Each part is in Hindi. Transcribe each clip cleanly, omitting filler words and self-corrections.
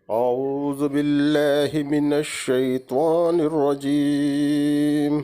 औज़ु बिल्लाहि मिनश शैतानिर रजीम।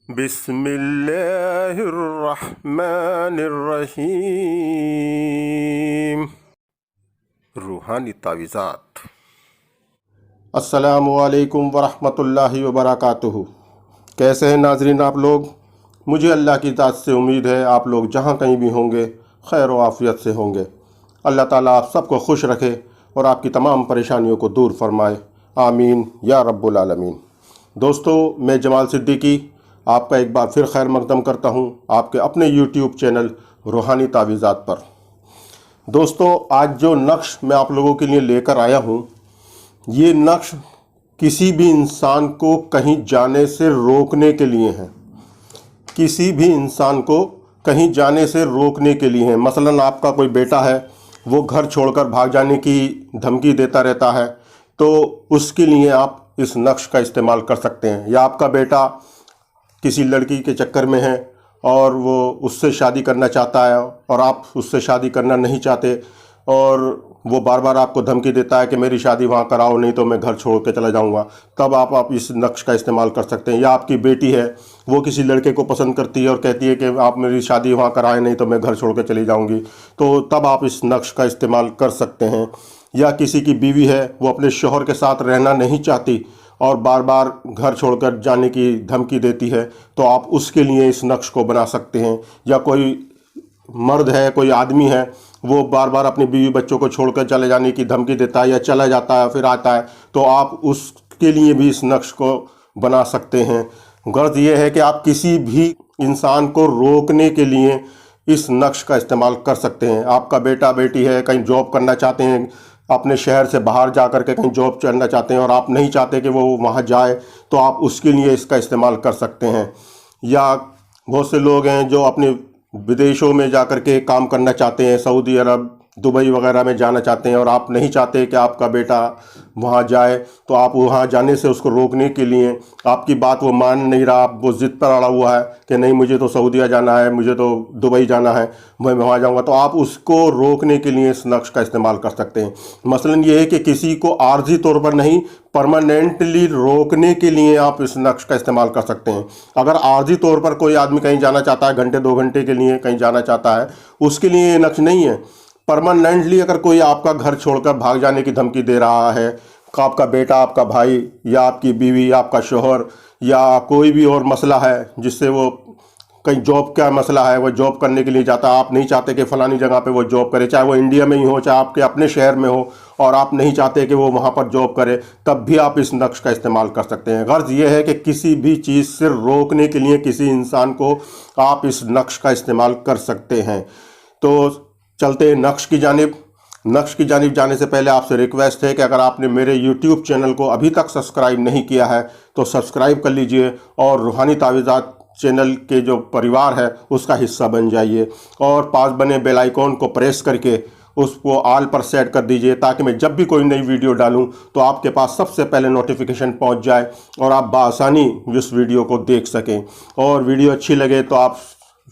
बिस्मिल्लाहिर रहमानिर रहीम। रूहानी तावीज़ात। अस्सलामु अलैकुम वरहमतुल्लाहि वबरकातुहू। कैसे हैं नाजरीन आप लोग? मुझे अल्लाह की ज़ात से उम्मीद है आप लोग जहाँ कहीं भी होंगे खैर व आफ़ियत से होंगे। अल्लाह ताला आप सबको खुश रखे और आपकी तमाम परेशानियों को दूर फरमाए, आमीन या रब्बुल आलमीन। दोस्तों, मैं जमाल सिद्दीकी आपका एक बार फिर खैर मकदम करता हूँ आपके अपने यूट्यूब चैनल रूहानी तावीज़ात पर। दोस्तों, आज जो नक्श मैं आप लोगों के लिए लेकर आया हूँ, ये नक्श किसी भी इंसान को कहीं जाने से रोकने के लिए है। किसी भी इंसान को कहीं जाने से रोकने के लिए है। मसलन आपका कोई बेटा है, वो घर छोड़कर भाग जाने की धमकी देता रहता है, तो उसके लिए आप इस नक्श का इस्तेमाल कर सकते हैं। या आपका बेटा किसी लड़की के चक्कर में है और वो उससे शादी करना चाहता है और आप उससे शादी करना नहीं चाहते, और वो बार बार आपको धमकी देता है कि मेरी शादी वहाँ कराओ नहीं तो मैं घर छोड़ के चला जाऊँगा, तब आप इस नक्श का इस्तेमाल कर सकते हैं। या आपकी बेटी है, वो किसी लड़के को पसंद करती है और कहती है कि आप मेरी शादी वहाँ कराएं नहीं तो मैं घर छोड़ के चली जाऊँगी, तो तब आप इस नक्श का इस्तेमाल कर सकते हैं। या किसी की बीवी है, वो अपने शौहर के साथ रहना नहीं चाहती और बार बार घर छोड़कर जाने की धमकी देती है, तो आप उसके लिए इस नक्श को बना सकते हैं। या कोई मर्द है, कोई आदमी है, वो बार बार अपनी बीवी बच्चों को छोड़कर चले जाने की धमकी देता है या चला जाता है फिर आता है, तो आप उसके लिए भी इस नक्श को बना सकते हैं। गर्ज ये है कि आप किसी भी इंसान को रोकने के लिए इस नक्श का इस्तेमाल कर सकते हैं। आपका बेटा बेटी है, कहीं जॉब करना चाहते हैं, अपने शहर से बाहर जा कर के कहीं जॉब करना चाहते हैं और आप नहीं चाहते कि वो वहाँ जाए, तो आप उसके लिए इसका इस्तेमाल कर सकते हैं। या बहुत से लोग हैं जो अपने विदेशों में जा कर के काम करना चाहते हैं, सऊदी अरब, दुबई वगैरह में जाना चाहते हैं, और आप नहीं चाहते कि आपका बेटा वहाँ जाए, तो आप वहाँ जाने से उसको रोकने के लिए, आपकी बात वो मान नहीं रहा, वो ज़िद पर अड़ा हुआ है कि नहीं मुझे तो सऊदीया जाना है, मुझे तो दुबई जाना है, मैं वहाँ जाऊँगा, तो आप उसको रोकने के लिए इस नक्श का इस्तेमाल कर सकते हैं। मसलन ये है कि किसी को आर्जी तौर पर नहीं, परमानेंटली रोकने के लिए आप इस नक्श का इस्तेमाल कर सकते हैं। अगर आर्जी तौर पर कोई आदमी कहीं जाना चाहता है, घंटे 2 घंटे के लिए कहीं जाना चाहता है, उसके लिए ये नक्श नहीं है। परमानेंटली अगर कोई आपका घर छोड़कर भाग जाने की धमकी दे रहा है, आपका बेटा, आपका भाई, या आपकी बीवी, या आपका शौहर, या कोई भी और मसला है जिससे वो कहीं जॉब का मसला है, वो जॉब करने के लिए जाता है, आप नहीं चाहते कि फ़लानी जगह पे वो जॉब करे, चाहे वो इंडिया में ही हो चाहे आपके अपने शहर में हो, और आप नहीं चाहते कि वो वहाँ पर जॉब करे, तब भी आप इस नक्श का इस्तेमाल कर सकते हैं। गर्ज ये है कि किसी भी चीज़ से रोकने के लिए किसी इंसान को आप इस नक्श का इस्तेमाल कर सकते हैं। तो चलते हैं नक्श की जानिब। नक्श की जानिब जाने से पहले आपसे रिक्वेस्ट है कि अगर आपने मेरे यूट्यूब चैनल को अभी तक सब्सक्राइब नहीं किया है तो सब्सक्राइब कर लीजिए और रूहानी तावीज़ात चैनल के जो परिवार है उसका हिस्सा बन जाइए, और पास बने बेल आइकॉन को प्रेस करके उसको ऑल पर सेट कर दीजिए, ताकि मैं जब भी कोई नई वीडियो डालूं तो आपके पास सबसे पहले नोटिफिकेशन पहुंच जाए और आप बआसानी इस वीडियो को देख सकें। और वीडियो अच्छी लगे तो आप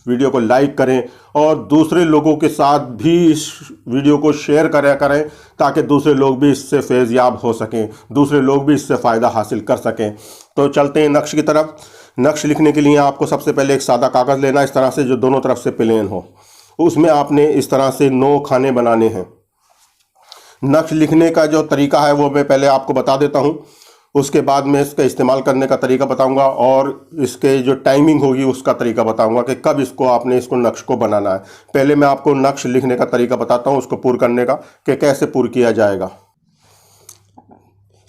वीडियो को लाइक करें और दूसरे लोगों के साथ भी इस वीडियो को शेयर करें ताकि दूसरे लोग भी इससे फैज़याब हो सकें, दूसरे लोग भी इससे फ़ायदा हासिल कर सकें। तो चलते हैं नक्श की तरफ। नक्श लिखने के लिए आपको सबसे पहले एक सादा कागज़ लेना, इस तरह से जो दोनों तरफ से प्लेन हो। उसमें आपने इस तरह से 9 खाने बनाने हैं। नक्श लिखने का जो तरीका है वो मैं पहले आपको बता देता हूँ, उसके बाद मैं इसका इस्तेमाल करने का तरीका बताऊंगा और इसके जो टाइमिंग होगी उसका तरीका बताऊंगा कि कब इसको नक्श को बनाना है। पहले मैं आपको नक्श लिखने का तरीका बताता हूं, उसको पूर करने का कि कैसे पूर किया जाएगा।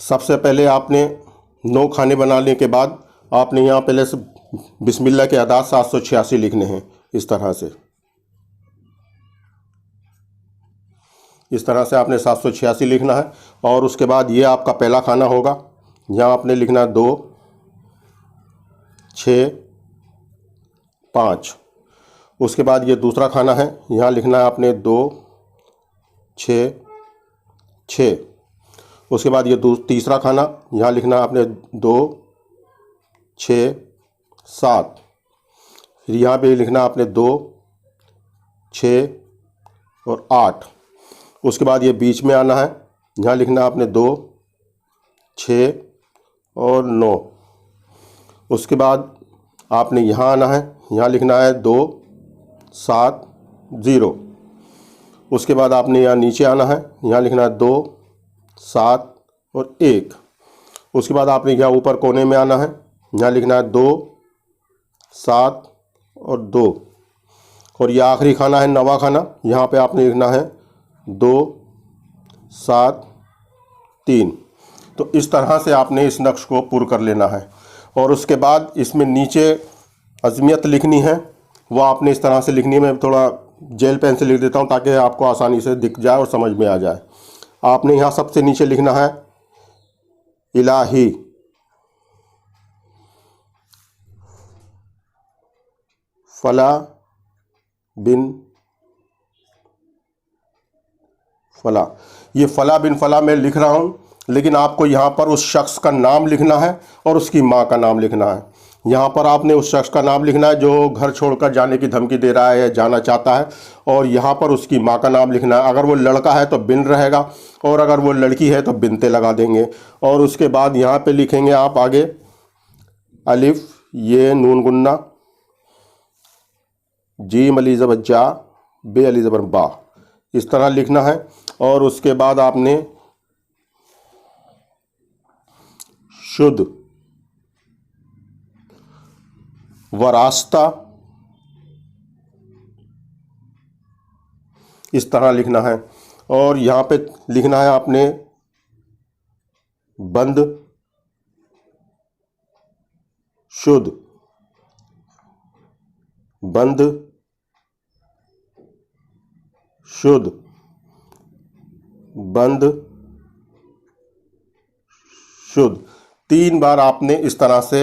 सबसे पहले आपने 9 खाने बनाने के बाद आपने यहाँ पहले से बिस्मिल्लाह के अदाद 786 लिखने हैं। इस तरह से आपने 786 लिखना है। और उसके बाद ये आपका पहला खाना होगा, यहाँ आपने लिखना 2, 6, 5। उसके बाद ये दूसरा खाना है, यहाँ लिखना है आपने 2, 6, 6। उसके बाद ये तीसरा खाना, यहाँ लिखना है आपने 2, 6, 7। फिर यहाँ पे लिखना आपने 2, 6 और 8। उसके बाद ये बीच में आना है, यहाँ लिखना है आपने 2, 6 और 9। उसके बाद आपने यहाँ आना है, यहाँ लिखना है 2, 7, 0। उसके बाद आपने यहाँ नीचे आना है, यहाँ लिखना है 2, 7 और 1। उसके बाद आपने यहाँ ऊपर कोने में आना है, यहाँ लिखना है 2, 7 और 2। और यह आखिरी खाना है 9वां खाना, यहाँ पे आपने लिखना है 2, 7, 3। तो इस तरह से आपने इस नक्श को पूरा कर लेना है। और उसके बाद इसमें नीचे अज़मियत लिखनी है, वो आपने इस तरह से लिखनी है। मैं थोड़ा जेल पेन से लिख देता हूँ ताकि आपको आसानी से दिख जाए और समझ में आ जाए। आपने यहाँ सबसे नीचे लिखना है इलाही, फला बिन फला। ये फला बिन फला मैं लिख रहा हूँ, लेकिन आपको यहाँ पर उस शख्स का नाम लिखना है और उसकी माँ का नाम लिखना है। यहाँ पर आपने उस शख्स का नाम लिखना है जो घर छोड़कर जाने की धमकी दे रहा है या जाना चाहता है, और यहाँ पर उसकी माँ का नाम लिखना है। अगर वो लड़का है तो बिन रहेगा, और अगर वो लड़की है तो बिनते लगा देंगे। और उसके बाद यहाँ पे लिखेंगे आप आगे अलिफ ये नून गुन्ना, जीम अली ज़बर जा, बे अली ज़बर बा, इस तरह लिखना है। और उसके बाद आपने शुद्ध वरास्ता इस तरह लिखना है। और यहाँ पे लिखना है आपने बंद शुद्ध, बंद शुद्ध, बंद शुद्ध। 3 बार आपने इस तरह से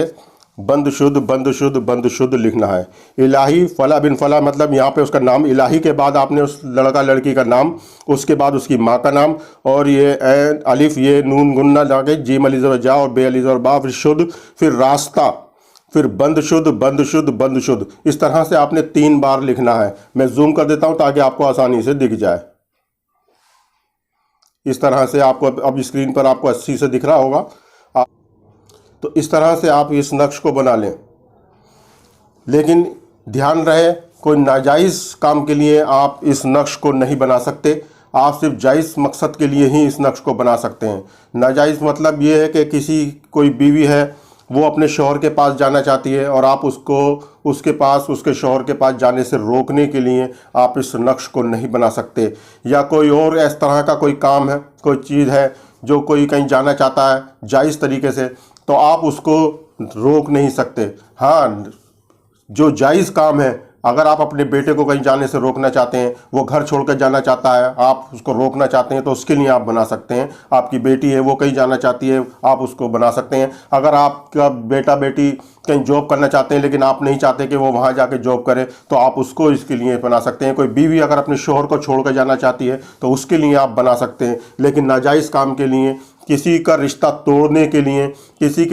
बंद शुद्ध बंद शुद्ध बंद शुद्ध लिखना है। इलाही फला बिन फला मतलब यहाँ पे उसका नाम, इलाही के बाद आपने उस लड़का लड़की का नाम, उसके बाद उसकी माँ का नाम, और ये अलिफ ये नून गुन्ना लाके जीम अली ज़बर जा और बे अली ज़बर बा, फिर शुद्ध, फिर रास्ता, फिर बंद शुद्ध बंद शुद्ध बंद शुद्ध। इस तरह से आपने 3 बार लिखना है। मैं जूम कर देता हूँ ताकि आपको आसानी से दिख जाए। इस तरह से आपको अब स्क्रीन पर आपको 80 से दिख रहा होगा। तो इस तरह से आप इस नक्श को बना लें, लेकिन ध्यान रहे कोई नाजायज़ काम के लिए आप इस नक्श को नहीं बना सकते। आप सिर्फ जायज़ मकसद के लिए ही इस नक्श को बना सकते हैं। नाजायज़ मतलब ये है कि किसी कोई बीवी है, वो अपने शौहर के पास जाना चाहती है और आप उसको उसके पास उसके शौहर के पास जाने से रोकने के लिए आप इस नक्श को नहीं बना सकते। या कोई और इस तरह का कोई काम है, कोई चीज़ है जो कोई कहीं जाना चाहता है जायज़ तरीके से, तो आप उसको रोक नहीं सकते। हाँ, जो जायज़ काम है, अगर आप अपने बेटे को कहीं जाने से रोकना चाहते हैं, वो घर छोड़कर जाना चाहता है, आप उसको रोकना चाहते हैं, तो उसके लिए आप बना सकते हैं। आपकी बेटी है वो कहीं जाना चाहती है, आप उसको बना सकते हैं। अगर आपका बेटा बेटी कहीं जॉब करना चाहते हैं लेकिन आप नहीं चाहते कि वो वहाँ जाके जॉब करे, तो आप उसको इसके लिए बना सकते हैं। कोई बीवी अगर अपने शौहर को छोड़कर जाना चाहती है तो उसके लिए आप बना सकते हैं। लेकिन नाजायज़ काम के लिए, किसी का रिश्ता तोड़ने के लिए, किसी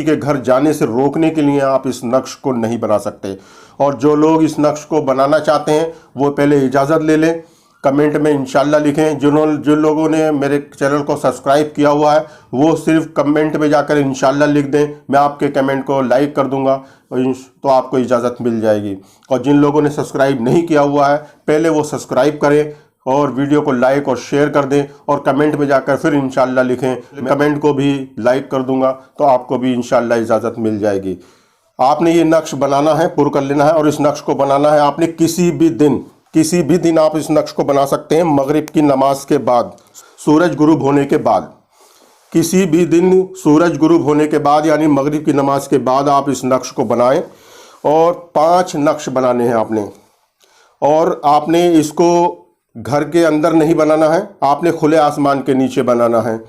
के घर जाने से रोकने के लिए आप इस नक्श को नहीं बना सकते। और जो लोग इस नक्श को बनाना चाहते हैं वो पहले इजाज़त ले लें, कमेंट में इंशाल्लाह लिखें। जिन लोगों ने मेरे चैनल को सब्सक्राइब किया हुआ है वो सिर्फ कमेंट में जाकर इंशाल्लाह लिख दें, मैं आपके कमेंट को लाइक कर दूंगा तो आपको इजाज़त मिल जाएगी। और जिन लोगों ने सब्सक्राइब नहीं किया हुआ है पहले वो सब्सक्राइब करें और वीडियो को लाइक और शेयर कर दें, और कमेंट में जाकर फिर इंशाल्लाह लिखें। कमेंट को भी लाइक कर दूंगा तो आपको भी इंशाल्लाह इजाज़त मिल जाएगी। आपने ये नक्श बनाना है, पूरा कर लेना है। और इस नक्श को बनाना है आपने किसी भी दिन आप इस नक्श को बना सकते हैं। मगरिब की नमाज के बाद, सूरज गुरूब होने के बाद, किसी भी दिन सूरज गुरूब होने के बाद यानी मगरिब की नमाज के बाद आप इस नक्श को बनाएं। और 5 नक्श बनाने हैं आपने। और आपने इसको घर के अंदर नहीं बनाना है, आपने खुले आसमान के नीचे बनाना है।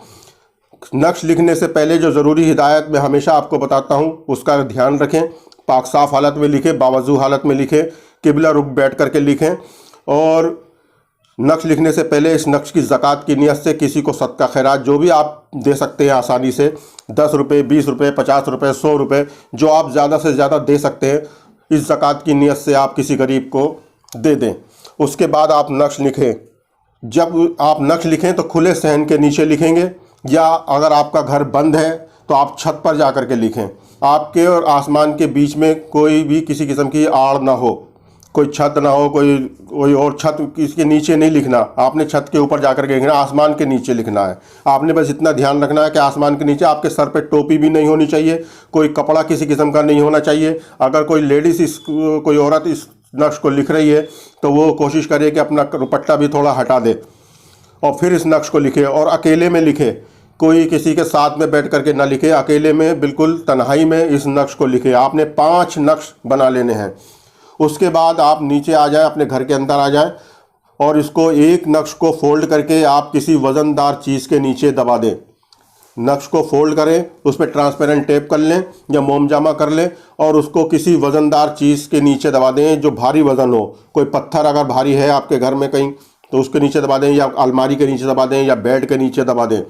नक्श लिखने से पहले जो ज़रूरी हिदायत मैं हमेशा आपको बताता हूँ उसका ध्यान रखें। पाक साफ़ हालत में लिखें, बावजू हालत में लिखें, किबला रुख बैठ करके लिखें। और नक्श लिखने से पहले इस नक्श की ज़कात की नियत से किसी को सदका खैरात जो भी आप दे सकते हैं आसानी से, 10 रुपये, 20 रुपये, 50 रुपये, 100 रुपये, जो आप ज़्यादा से ज़्यादा दे सकते हैं, इस ज़कात की नियत से आप किसी गरीब को दे दें। उसके बाद आप नक्श लिखें। जब आप नक्श लिखें तो खुले सहन के नीचे लिखेंगे, या अगर आपका घर बंद है तो आप छत पर जा कर के लिखें। आपके और आसमान के बीच में कोई भी किसी किस्म की आड़ ना हो, कोई छत ना हो, कोई और छत इसके नीचे नहीं लिखना। आपने छत के ऊपर जाकर के लिखना, आसमान के नीचे लिखना है। आपने बस इतना ध्यान रखना है कि आसमान के नीचे आपके सर पे टोपी भी नहीं होनी चाहिए, कोई कपड़ा किसी किस्म का नहीं होना चाहिए। अगर कोई लेडीज़ कोई औरत इस नक्श को लिख रही है तो वो कोशिश करे कि अपना दुपट्टा भी थोड़ा हटा दे और फिर इस नक्श को लिखे, और अकेले में लिखे, कोई किसी के साथ में बैठ करके ना लिखे, अकेले में बिल्कुल तन्हाई में इस नक्श को लिखे। आपने 5 नक्श बना लेने हैं। उसके बाद आप नीचे आ जाएं, अपने घर के अंदर आ जाएं और इसको एक नक्श को फोल्ड करके आप किसी वज़नदार चीज़ के नीचे दबा दें। नक्श को फोल्ड करें, उस पर ट्रांसपेरेंट टेप कर लें या मोमजामा कर लें और उसको किसी वज़नदार चीज़ के नीचे दबा दें जो भारी वज़न हो। कोई पत्थर अगर भारी है आपके घर में कहीं तो उसके नीचे दबा दें, या अलमारी के नीचे दबा दें, या बेड के नीचे दबा दें।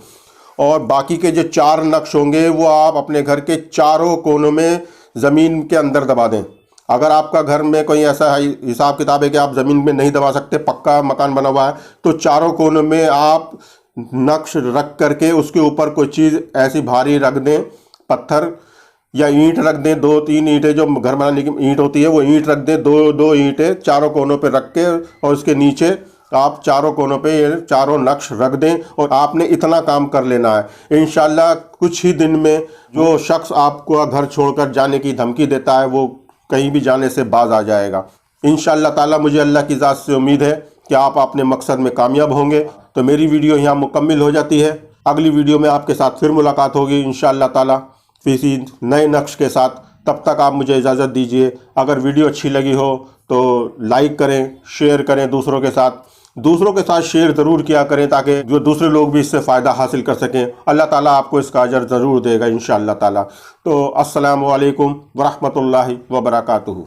और बाकी के जो 4 नक्श होंगे वो आप अपने घर के चारों कोनों में ज़मीन के अंदर दबा दें। अगर आपका घर में कोई ऐसा हिसाब किताब है कि आप ज़मीन में नहीं दबा सकते, पक्का मकान बना हुआ है, तो चारों कोनों में आप नक्श रख करके उसके ऊपर कोई चीज़ ऐसी भारी रख दें, पत्थर या ईंट रख दें। 2-3 ईंटें, जो घर बनाने की ईंट होती है वो ईंट रख दें, 2-2 ईंटें चारों कोनों पे रख के, और उसके नीचे आप चारों कोनों पे ये चारों नक्श रख दें। और आपने इतना काम कर लेना है। इंशाल्लाह कुछ ही दिन में जो शख्स आपको घर छोड़कर जाने की धमकी देता है वो कहीं भी जाने से बाज आ जाएगा। इंशाअल्लाह ताला मुझे अल्लाह की ज़ात से उम्मीद है कि आप अपने मकसद में कामयाब होंगे। तो मेरी वीडियो यहाँ मुकम्मिल हो जाती है। अगली वीडियो में आपके साथ फिर मुलाकात होगी इंशाअल्लाह ताला किसी नए नक्श के साथ। तब तक आप मुझे इजाज़त दीजिए। अगर वीडियो अच्छी लगी हो तो लाइक करें, शेयर करें दूसरों के साथ शेयर ज़रूर किया करें ताकि जो दूसरे लोग भी इससे फ़ायदा हासिल कर सकें। अल्लाह ताला आपको इसका अजर ज़रूर देगा इंशाअल्लाह ताला। तो अस्सलामु अलैकुम वरहमतुल्लाहि वबरकातुहू।